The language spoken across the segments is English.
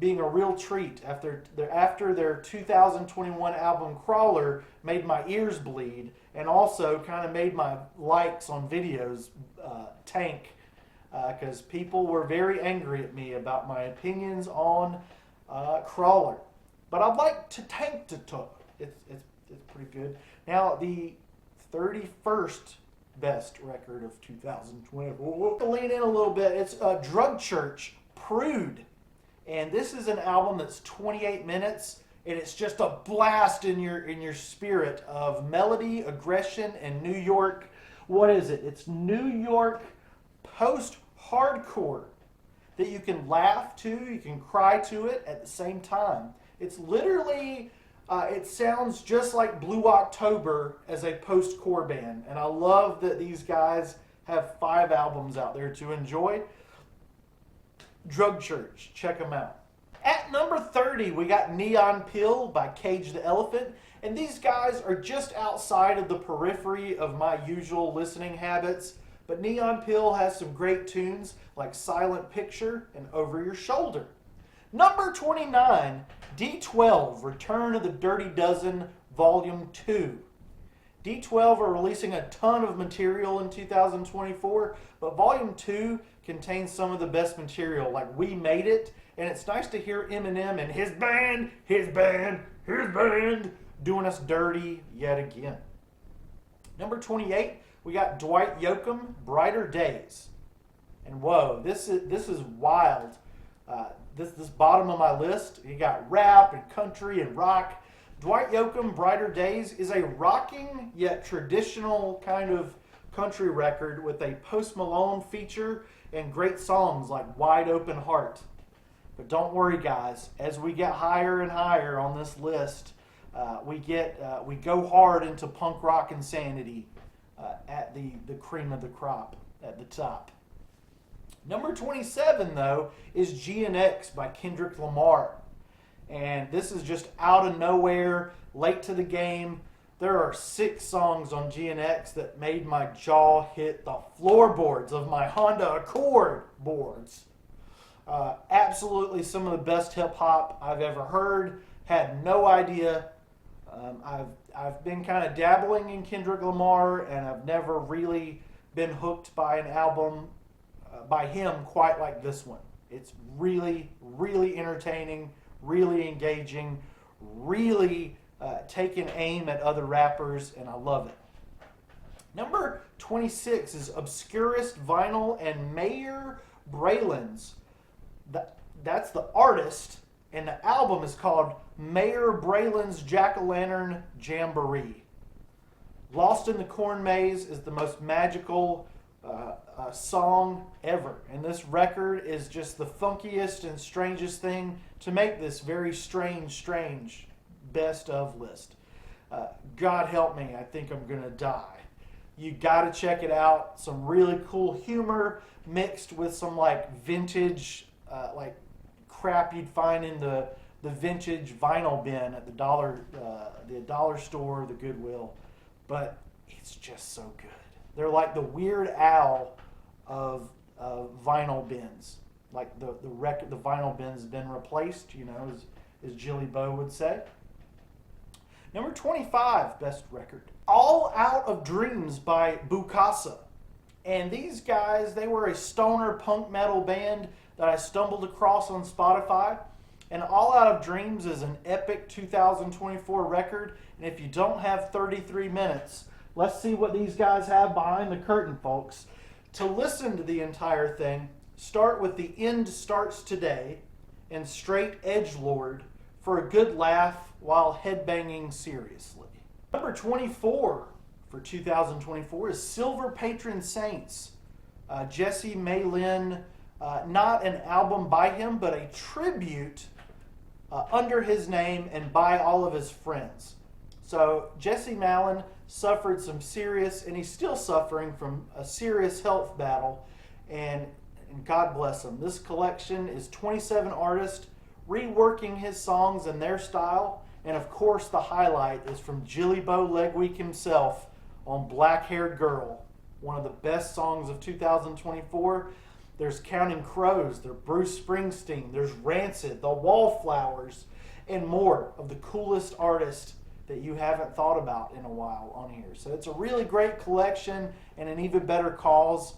being a real treat after their 2021 album Crawler made my ears bleed and also kind of made my likes on videos tank because people were very angry at me about my opinions on Crawler. But I'd like to tank to talk. It's pretty good. Now, the 31st best record of 2024. To lean in a little bit, it's Drug Church, Prude. And this is an album that's 28 minutes, and it's just a blast in your spirit of melody, aggression, and New York. What is it? It's New York post-hardcore that you can laugh to, you can cry to it at the same time. It's literally, it sounds just like Blue October as a post-core band. And I love that these guys have 5 albums out there to enjoy. Drug Church, check them out. At number 30, we got Neon Pill by Cage the Elephant. And these guys are just outside of the periphery of my usual listening habits. But Neon Pill has some great tunes like Silent Picture and Over Your Shoulder. Number 29, D12, Return of the Dirty Dozen, Volume 2. D12 are releasing a ton of material in 2024, but Volume 2 contains some of the best material, like We Made It, and it's nice to hear Eminem and his band doing us dirty yet again. Number 28, we got Dwight Yoakam, Brighter Days. And whoa, this is wild. This bottom of my list, you got rap and country and rock. Dwight Yoakam, Brighter Days is a rocking yet traditional kind of country record with a Post Malone feature and great songs like Wide Open Heart. But don't worry guys, as we get higher and higher on this list, We go hard into punk rock insanity at the cream of the crop at the top. Number 27, though, is G and X by Kendrick Lamar. And this is just out of nowhere, late to the game. There are 6 songs on G and X that made my jaw hit the floorboards of my Honda Accord boards. Absolutely some of the best hip hop I've ever heard. Had no idea. I've been kind of dabbling in Kendrick Lamar, and I've never really been hooked by an album by him quite like this one. It's really, really entertaining, really engaging, really taking aim at other rappers, and I love it. Number 26 is Obscurest Vinyl and Mayer Braylon's. That's the artist, and the album is called Mayer Braylon's Jack-O-Lantern Jamboree. Lost in the Corn Maze is the most magical song ever, and this record is just the funkiest and strangest thing to make this very strange best of list. God help me, I think I'm gonna die. You gotta check it out. Some really cool humor mixed with some like vintage like crap you'd find in the vintage vinyl bin at the dollar store, the Goodwill. But it's just so good. They're like the Weird Al of vinyl bins. Like the vinyl bin's been replaced, you know, as Jilly Bo would say. Number 25, best record. All Out of Dreams by Bukasa. And these guys, they were a stoner punk metal band that I stumbled across on Spotify. And All Out of Dreams is an epic 2024 record. And if you don't have 33 minutes, let's see what these guys have behind the curtain, folks. To listen to the entire thing, start with The End Starts Today and Straight Edgelord for a good laugh while headbanging seriously. Number 24 for 2024 is Silver Patron Saints. Jesse Malin, not an album by him, but a tribute under his name and by all of his friends. So Jesse Malin suffered some serious, and he's still suffering from a serious health battle, and God bless him. This collection is 27 artists reworking his songs in their style, and of course the highlight is from Jilly Bo Legweek himself on Black Haired Girl, one of the best songs of 2024. There's Counting Crows, there's Bruce Springsteen, there's Rancid, the Wallflowers, and more of the coolest artists that you haven't thought about in a while on here. So it's a really great collection and an even better cause.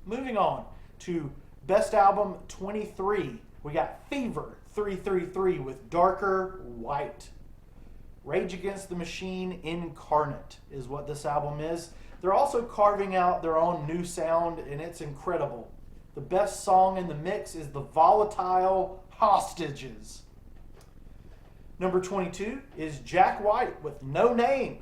Moving on to Best Album 23. We got Fever 333 with Darker White. Rage Against the Machine Incarnate is what this album is. They're also carving out their own new sound, and it's incredible. The best song in the mix is The Volatile Hostages. Number 22 is Jack White with No Name.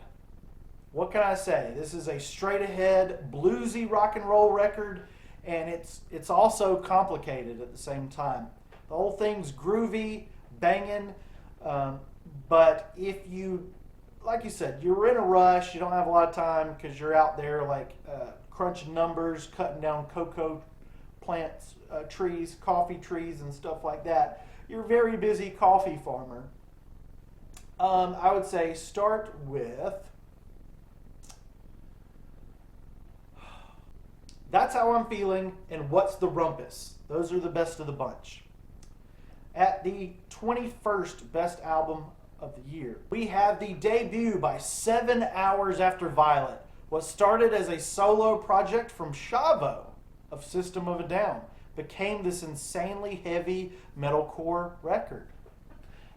What can I say? This is a straight-ahead, bluesy rock and roll record, and it's also complicated at the same time. The whole thing's groovy, banging, but if you, like you said, you're in a rush, you don't have a lot of time because you're out there like crunching numbers, cutting down cocoa plants, trees, coffee trees, and stuff like that. You're a very busy coffee farmer. I would say start with That's How I'm Feeling and What's the Rumpus. Those are the best of the bunch. At the 21st best album of the year, we have the debut by 7 Hours After Violet. What started as a solo project from Shavo of System of a Down became this insanely heavy metalcore record.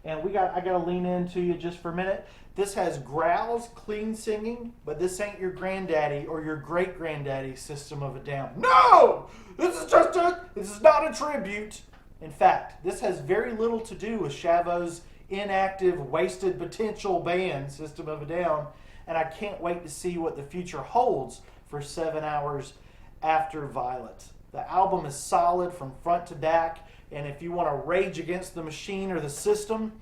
And I gotta lean into you just for a minute. This has growls, clean singing, but this ain't your granddaddy or your great granddaddy System of a Down. No! This is not a tribute. In fact, this has very little to do with Shavo's inactive, wasted potential band, System of a Down, and I can't wait to see what the future holds for 7 Hours After Violet. The album is solid from front to back, and if you want to rage against the machine or the system,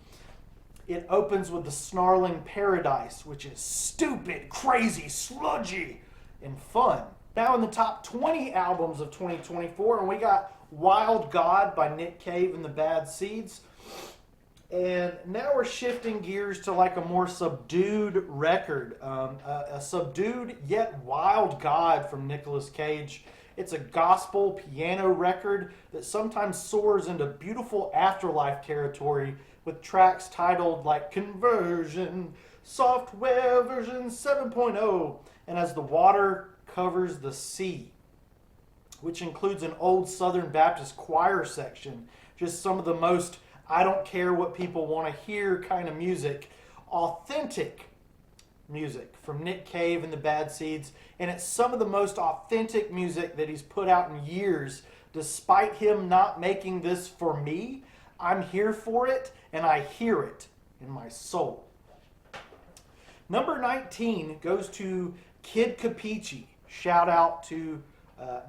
It opens with the Snarling Paradise, which is stupid, crazy, sludgy, and fun. Now in the top 20 albums of 2024, and we got Wild God by Nick Cave and the Bad Seeds. And now we're shifting gears to like a more subdued record, a subdued yet wild God from Nicolas Cage. It's a gospel piano record that sometimes soars into beautiful afterlife territory with tracks titled like Conversion, Software Version 7.0, and As the Water Covers the Sea, which includes an old Southern Baptist choir section, just some of the most I don't care what people want to hear kind of music, authentic music from Nick Cave and the Bad Seeds, and it's some of the most authentic music that he's put out in years, despite him not making this for me. I'm here for it, and I hear it in my soul. Number 19 goes to Kid Capici. Shout out to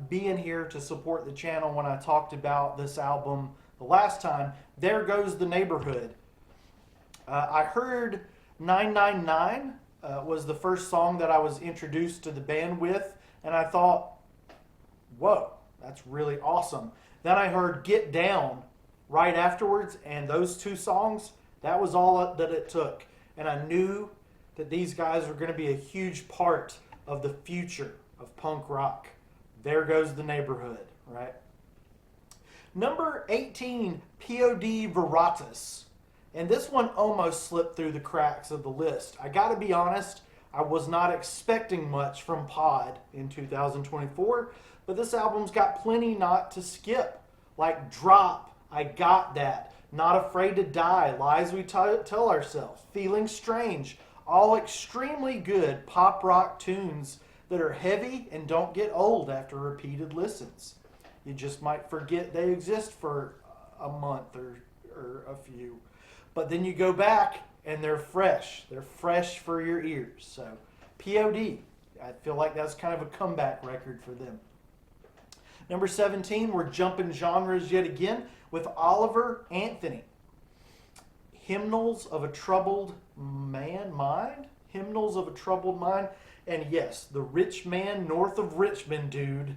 being here to support the channel when I talked about this album the last time. There Goes the Neighborhood. I heard 999 was the first song that I was introduced to the band with, and I thought, whoa, that's really awesome. Then I heard Get Down right afterwards, and those two songs, that was all that it took. And I knew that these guys were going to be a huge part of the future of punk rock. There Goes the Neighborhood, right? Number 18, P.O.D. Veratus. And this one almost slipped through the cracks of the list. I gotta be honest, I was not expecting much from Pod in 2024, but this album's got plenty not to skip. Like Drop, I Got That, Not Afraid to Die, Lies We Tell Ourselves, Feeling Strange, all extremely good pop rock tunes that are heavy and don't get old after repeated listens. You just might forget they exist for a month or a few. But then you go back and they're fresh. They're fresh for your ears. So P.O.D. I feel like that's kind of a comeback record for them. Number 17, we're jumping genres yet again with Oliver Anthony. Hymnals of a Troubled Mind? Hymnals of a Troubled Mind. And yes, the Rich Man North of Richmond dude,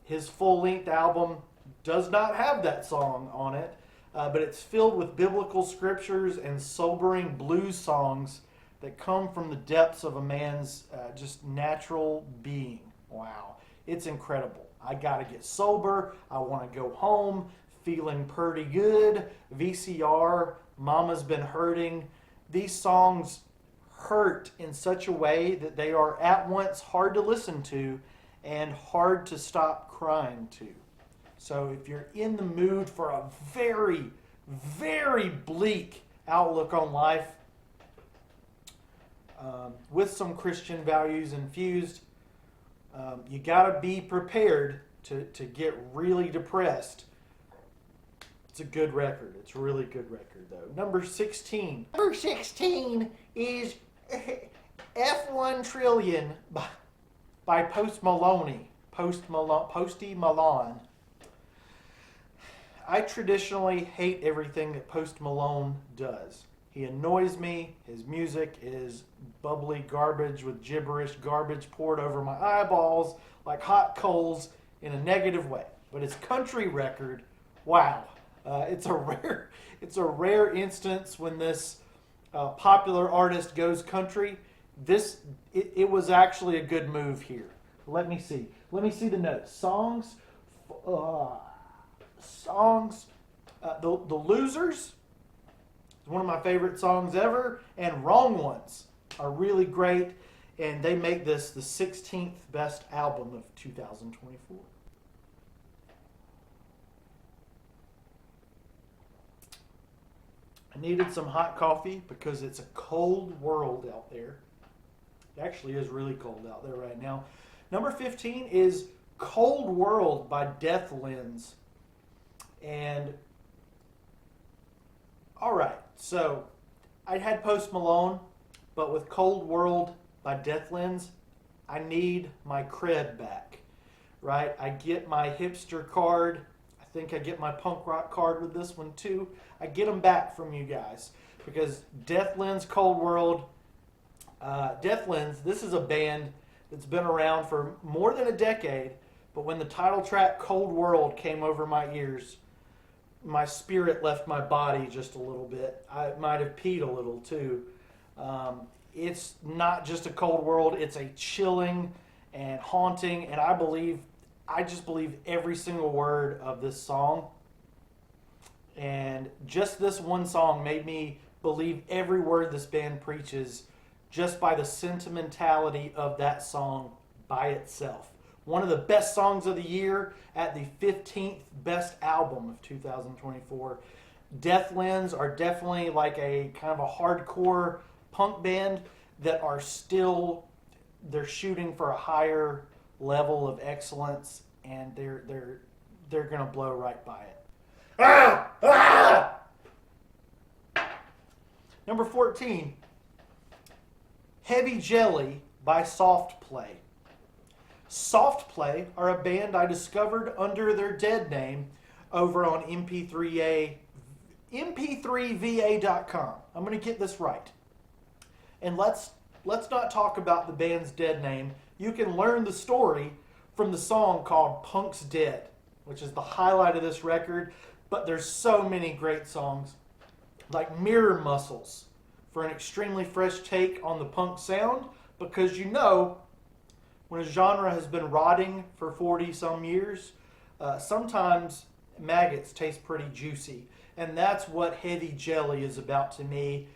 his full-length album does not have that song on it, but it's filled with biblical scriptures and sobering blues songs that come from the depths of a man's just natural being. Wow, it's incredible. I gotta get sober. I want to go home feeling pretty good. VCR, Mama's Been Hurting. These songs hurt in such a way that they are at once hard to listen to and hard to stop crying to. So if you're in the mood for a very, very bleak outlook on life, with some Christian values infused, you gotta be prepared to get really depressed. It's a good record. It's a really good record, though. Number 16. Number 16 is F1 Trillion by Posty Malone. I traditionally hate everything that Post Malone does. He annoys me. His music is bubbly garbage with gibberish garbage poured over my eyeballs like hot coals in a negative way. But his country record, wow. It's a rare instance when this popular artist goes country. It was actually a good move here. Let me see. Let me see the notes. Songs. The Losers is one of my favorite songs ever, and Wrong Ones are really great, and they make this the 16th best album of 2024. I needed some hot coffee because it's a cold world out there. It actually is really cold out there right now. Number 15 is Cold World by Death Lens. And, alright, so I had Post Malone, but with Cold World by Death Lens, I need my cred back, right? I get my hipster card. I think I get my punk rock card with this one too. I get them back from you guys because Deathland's Cold World, Deathlands, this is a band that's been around for more than a decade, but when the title track Cold World came over my ears, my spirit left my body just a little bit. I might have peed a little too. It's not just a cold world, it's a chilling and haunting, and I just believe every single word of this song. And just this one song made me believe every word this band preaches just by the sentimentality of that song by itself. One of the best songs of the year at the 15th best album of 2024. Deathlands are definitely like a kind of a hardcore punk band that are still, they're shooting for a higher level of excellence, and they're gonna blow right by it. Ah! Ah! Number 14, Heavy Jelly by Soft Play. Soft Play are a band I discovered under their dead name over on mp3va.com. I'm going to get this right. And let's not talk about the band's dead name. You can learn the story from the song called Punk's Dead, which is the highlight of this record. But there's so many great songs, like Mirror Muscles, for an extremely fresh take on the punk sound, because you know, when a genre has been rotting for 40 some years, sometimes maggots taste pretty juicy. And that's what Heavy Jelly is about to me.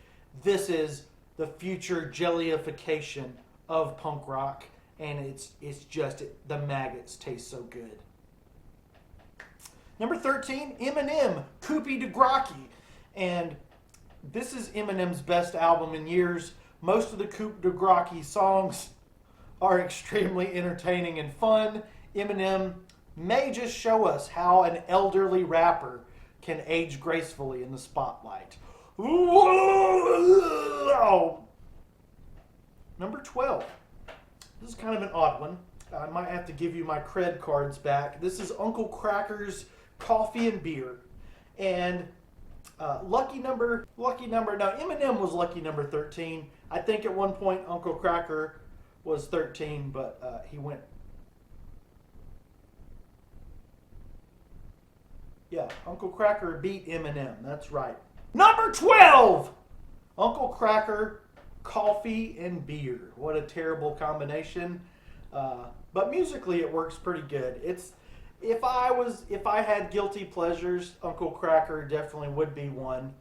This is the future jellyification of punk rock, and it's just, the maggots taste so good. Number 13, Eminem, Coopy de Grocky. And this is Eminem's best album in years. Most of the Coop de Grocky songs are extremely entertaining and fun. Eminem may just show us how an elderly rapper can age gracefully in the spotlight. Number 12. This is kind of an odd one. I might have to give you my cred cards back. This is Uncle Kracker's Coffee and Beer. And lucky number, now Eminem was lucky number 13. I think at one point Uncle Kracker was 13, but he went. Yeah, Uncle Kracker beat Eminem. That's right. Number 12! Uncle Kracker, Coffee and Beer. What a terrible combination. But musically it works pretty good. If I had guilty pleasures, Uncle Kracker definitely would be one.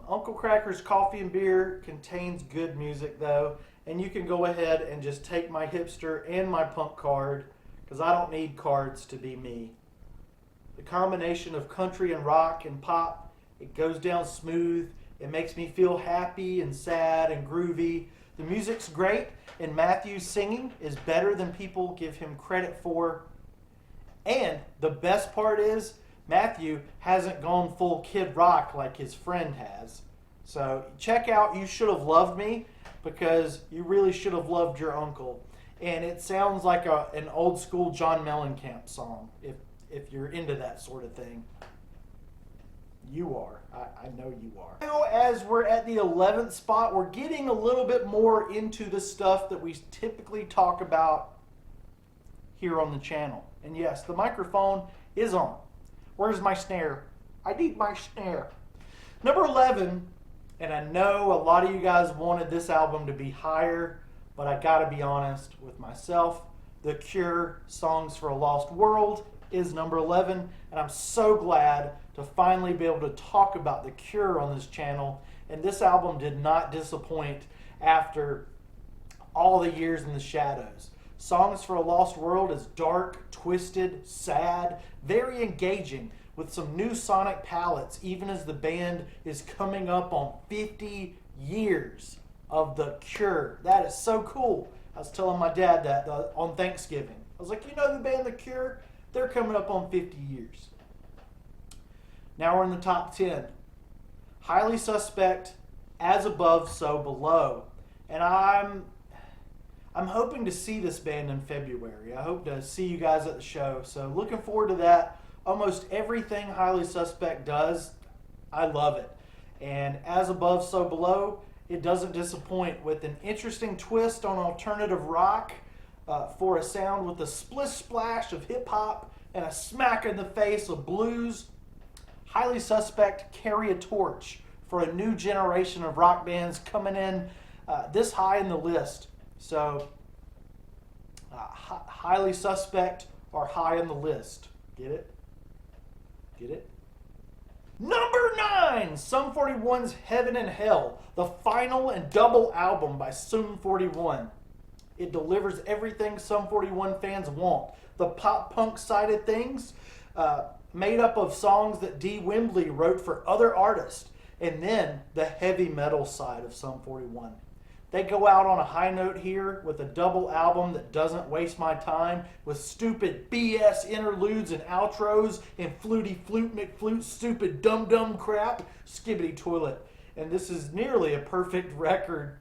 Uncle Kracker's Coffee and Beer contains good music though, and you can go ahead and just take my hipster and my punk card, because I don't need cards to be me. The combination of country and rock and pop, it goes down smooth. It makes me feel happy and sad and groovy. The music's great, and Matthew's singing is better than people give him credit for. And the best part is, Matthew hasn't gone full Kid Rock like his friend has. So check out You Should Have Loved Me, because you really should have loved your uncle. And it sounds like an old school John Mellencamp song, if you're into that sort of thing. You are. I know you are. Now, as we're at the 11th spot, we're getting a little bit more into the stuff that we typically talk about here on the channel. And yes, the microphone is on. Where's my snare? I need my snare. Number 11, and I know a lot of you guys wanted this album to be higher, but I gotta be honest with myself. The Cure, Songs for a Lost World, is number 11, and I'm so glad to finally be able to talk about The Cure on this channel. And this album did not disappoint after all the years in the shadows. Songs for a Lost World is dark, twisted, sad, very engaging, with some new sonic palettes, even as the band is coming up on 50 years of The Cure. That is so cool. I was telling my dad that on Thanksgiving. I was like, you know the band The Cure? They're coming up on 50 years. Now we're in the top 10. Highly Suspect, As Above, So Below. And I'm hoping to see this band in February. I hope to see you guys at the show. So looking forward to that. Almost everything Highly Suspect does, I love it. And as above, so below, it doesn't disappoint with an interesting twist on alternative rock for a sound with a splish splash of hip hop and a smack in the face of blues. Highly Suspect carry a torch for a new generation of rock bands coming in this high in the list. So, Highly Suspect are high in the list. Get it? Get it? Number 9, Sum 41's Heaven and Hell, the final and double album by Sum 41. It delivers everything Sum 41 fans want. The pop-punk side of things, made up of songs that Dee Wembley wrote for other artists, and then the heavy metal side of Sum 41. They go out on a high note here with a double album that doesn't waste my time with stupid BS interludes and outros and fluty flute McFlute stupid dum dum crap, skibbity toilet. And this is nearly a perfect record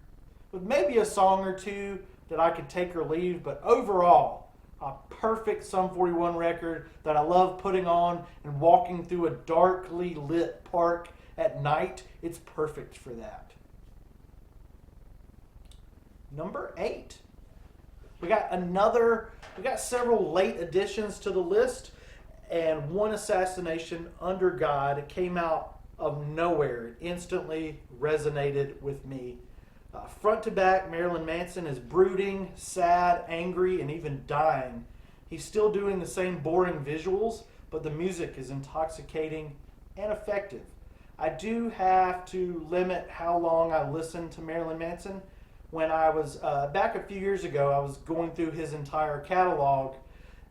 with maybe a song or two that I could take or leave, but overall, a perfect Sum 41 record that I love putting on and walking through a darkly lit park at night. It's perfect for that. Number 8. We got several late additions to the list, and One Assassination Under God. It came out of nowhere. It instantly resonated with me. Front to back, Marilyn Manson is brooding, sad, angry, and even dying. He's still doing the same boring visuals, but the music is intoxicating and effective. I do have to limit how long I listen to Marilyn Manson. When I was back a few years ago, I was going through his entire catalog,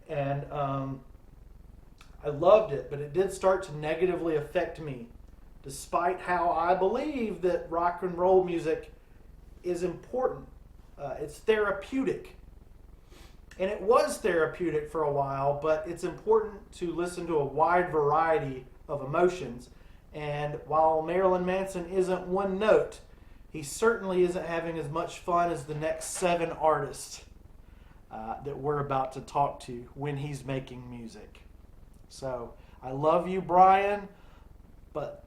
and I loved it, but it did start to negatively affect me, despite how I believe that rock and roll music is important. It's therapeutic, and it was therapeutic for a while, but it's important to listen to a wide variety of emotions, and while Marilyn Manson isn't one note, he certainly isn't having as much fun as the next 7 artists that we're about to talk to when he's making music. So, I love you, Brian, but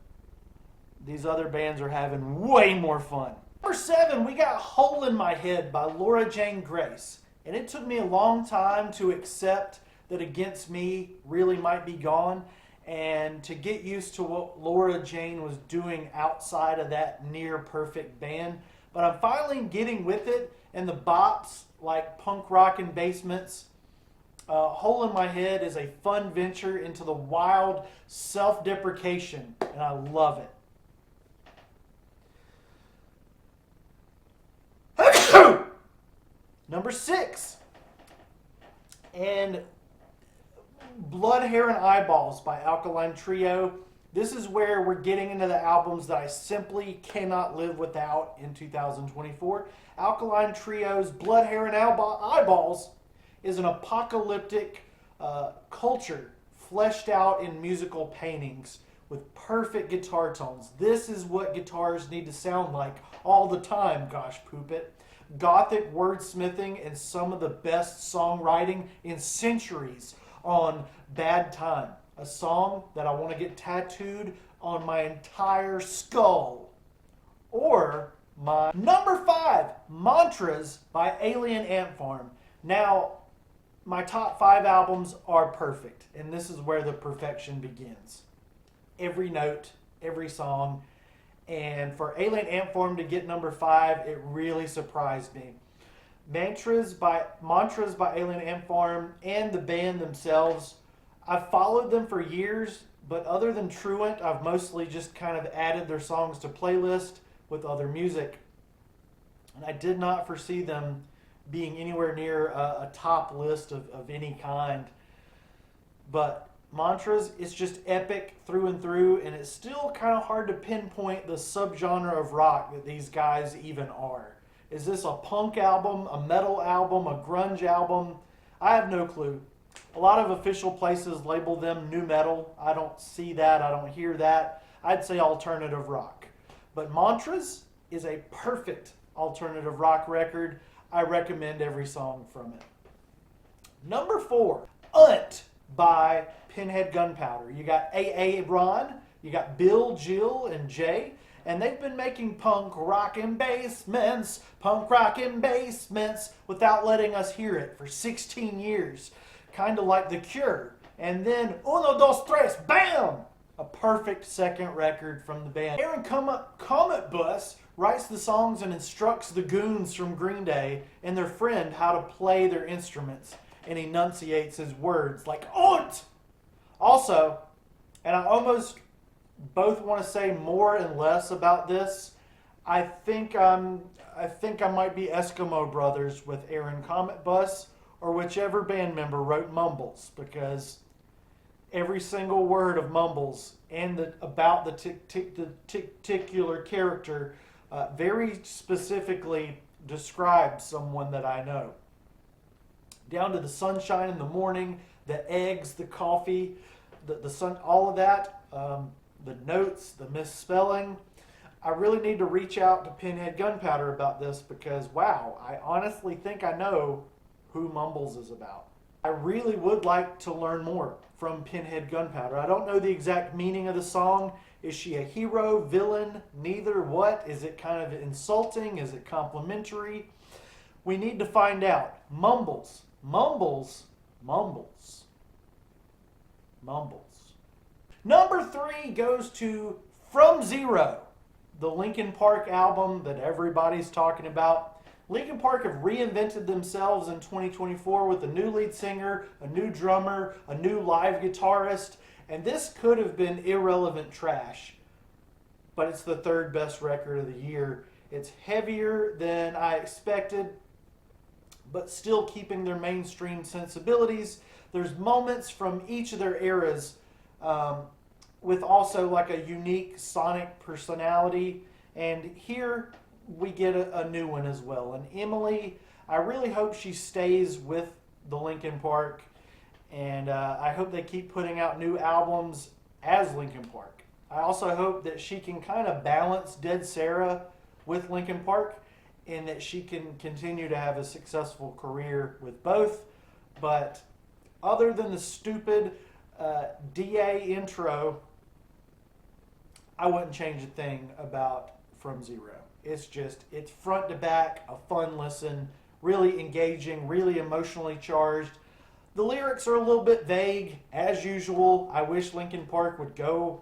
these other bands are having way more fun. Number 7, we got Hole in My Head by Laura Jane Grace. And it took me a long time to accept that Against Me really might be gone, and to get used to what Laura Jane was doing outside of that near perfect band. But I'm finally getting with it, and the bops like Punk Rockin' Basements. Hole in My Head is a fun venture into the wild self-deprecation, and I love it. Number 6, and Blood, Hair, and Eyeballs by Alkaline Trio. This is where we're getting into the albums that I simply cannot live without in 2024. Alkaline Trio's Blood, Hair, and Eyeballs is an apocalyptic culture fleshed out in musical paintings with perfect guitar tones. This is what guitars need to sound like all the time, gosh poop it. Gothic wordsmithing and some of the best songwriting in centuries on Bad Time, a song that I want to get tattooed on my entire skull. Or my number 5, Mantras by Alien Ant Farm. Now, my top 5 albums are perfect, and this is where the perfection begins. Every note, every song, and for Alien Ant Farm to get number 5, it really surprised me. Mantras by Alien Ant Farm and the band themselves, I've followed them for years, but other than Truant, I've mostly just kind of added their songs to playlist with other music. And I did not foresee them being anywhere near a top list of any kind. But Mantras, it's just epic through and through, and it's still kind of hard to pinpoint the subgenre of rock that these guys even are. Is this a punk album, a metal album, a grunge album? I have no clue. A lot of official places label them nu metal. I don't see that. I don't hear that. I'd say alternative rock. But Mantras is a perfect alternative rock record. I recommend every song from it. Number 4, Unt by Pinhead Gunpowder. You got A.A. Ron, you got Bill, Jill, and Jay, And they've been making punk rockin' basements without letting us hear it for 16 years. Kind of like The Cure. And then, uno, dos, tres, bam! A perfect second record from the band. Aaron Comet Bus writes the songs and instructs the goons from Green Day and their friend how to play their instruments, and enunciates his words like "ont." Also, and I almost both want to say more and less about this. I think I might be Eskimo Brothers with Aaron Comet Bus, or whichever band member wrote Mumbles, because every single word of Mumbles and about the particular character very specifically describes someone that I know. Down to the sunshine in the morning, the eggs, the coffee, the sun, all of that, the notes, the misspelling. I really need to reach out to Pinhead Gunpowder about this because, wow, I honestly think I know who Mumbles is about. I really would like to learn more from Pinhead Gunpowder. I don't know the exact meaning of the song. Is she a hero, villain, neither? What? Is it kind of insulting? Is it complimentary? We need to find out. Mumbles. Number 3 goes to From Zero, the Linkin Park album that everybody's talking about. Linkin Park have reinvented themselves in 2024 with a new lead singer, a new drummer, a new live guitarist, and this could have been irrelevant trash, but it's the 3rd best record of the year. It's heavier than I expected, but still keeping their mainstream sensibilities. There's moments from each of their eras with also like a unique sonic personality, and here we get a new one as well. And Emily, I really hope she stays with the Linkin Park, and I hope they keep putting out new albums as Linkin Park. I also hope that she can kind of balance Dead Sarah with Linkin Park, and that she can continue to have a successful career with both. But other than the stupid DA intro, I wouldn't change a thing about From Zero. It's front to back, a fun listen, really engaging, really emotionally charged. The lyrics are a little bit vague, as usual. I wish Linkin Park would go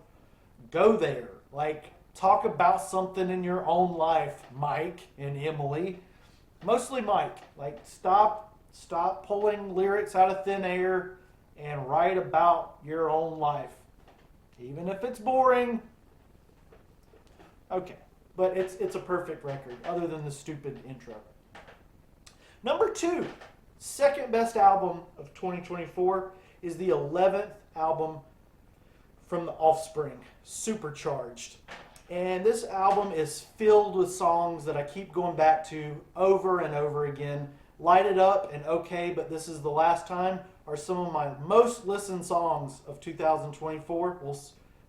there. Like, talk about something in your own life, Mike and Emily. Mostly Mike. Like, stop pulling lyrics out of thin air and write about your own life. Even if it's boring. Okay. But it's a perfect record, other than the stupid intro. Number 2, second best album of 2024, is the 11th album from The Offspring, Supercharged. And this album is filled with songs that I keep going back to over and over again. Light It Up and Okay, But This Is the Last Time are some of my most listened songs of 2024. Well,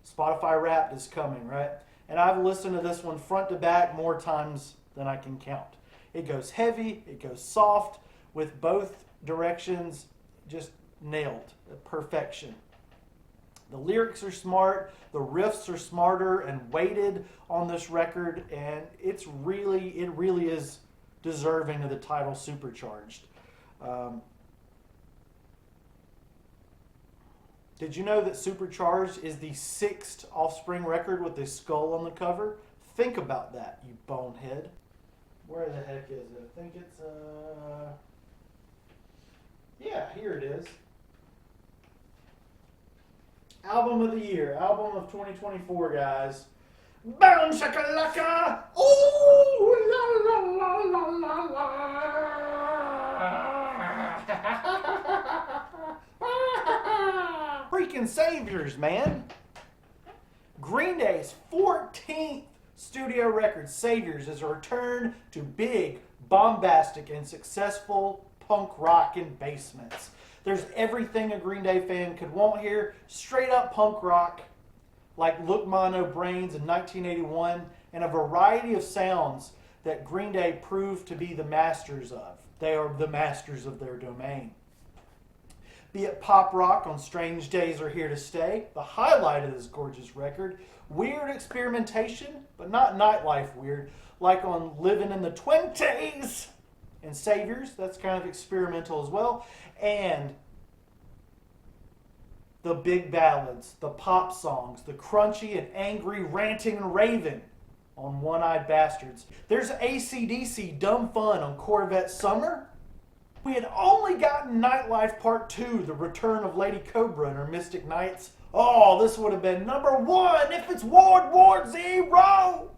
Spotify Wrapped is coming, right? And I've listened to this one front to back more times than I can count. It goes heavy, it goes soft, with both directions just nailed. Perfection. The lyrics are smart, the riffs are smarter and weighted on this record, and it really is deserving of the title Supercharged. Did you know that Supercharged is the 6th Offspring record with a skull on the cover? Think about that, you bonehead. Where the heck is it? I think it's, yeah, here it is. Album of the year, album of 2024, guys. Boom shakalaka! Ooh la la la la la! Freaking Saviors, man! Green Day's 14th studio record, Saviors, is a return to big, bombastic, and successful punk rock in basements. There's everything a Green Day fan could want here. Straight up punk rock, like Look Ma No Brains in 1981, and a variety of sounds that Green Day proved to be the masters of. They are the masters of their domain. be it pop rock on Strange Days Are Here to Stay, the highlight of this gorgeous record, weird experimentation, but not nightlife weird, like on Living in the Twenties and Saviors, that's kind of experimental as well, and the big ballads, the pop songs, the crunchy and angry ranting and raving on One-Eyed Bastards. There's AC/DC Dumb Fun on Corvette Summer. We had only gotten Nightlife Part 2, The Return of Lady Cobra in her Mystic Nights. Oh, this would have been number 1 if it's World War Zero.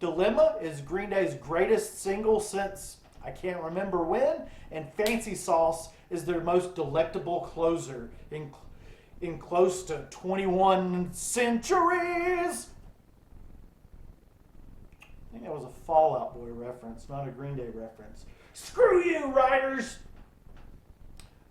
Dilemma is Green Day's greatest single since I can't remember when, and Fancy Sauce is their most delectable closer in close to 21 centuries. I think that was a Fall Out Boy reference, not a Green Day reference. Screw you, writers!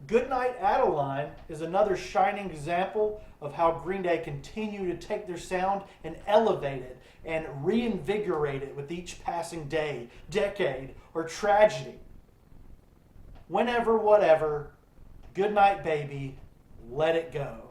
Goodnight Adeline is another shining example of how Green Day continue to take their sound and elevate it and reinvigorate it with each passing day, decade, or tragedy. Whenever, whatever, Goodnight Baby, let it go.